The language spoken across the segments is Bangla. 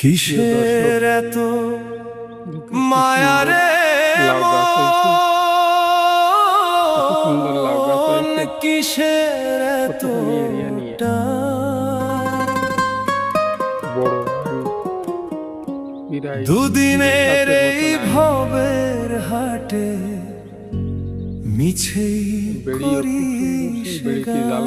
কিসের এত মায়া রে মন, কিসের এত দুদিনের এই ভবের হাটে মিছেই করিস গান।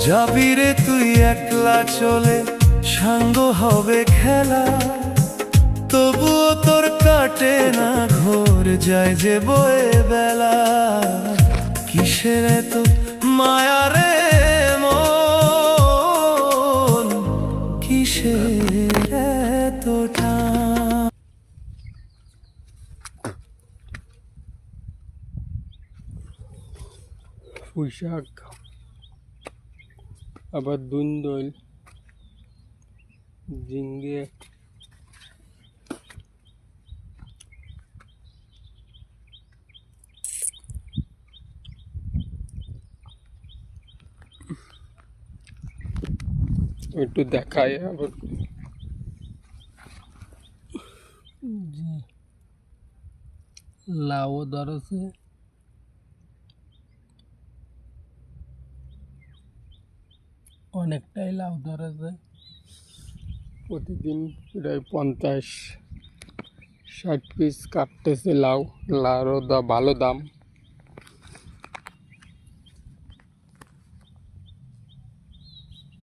যাবি রে তুই একলা চলে, সাঙ্গ হবে খেলা, তবুও তোর কাটে না ঘোর, যায় যে বয়ে বেলা। কিসের এত মায়া রে মন, কিসের এত টান। পুঁইশাক, আবার দুন্দল, ঝিঙ্গে, একটু দেখায় আবার লাউ ধরেছে, অনেকটাই লাউ ধরেছে। প্রতিদিন প্রায় 50-60 পিস কাটতেছে লাউ। লাউরও ভালো দাম।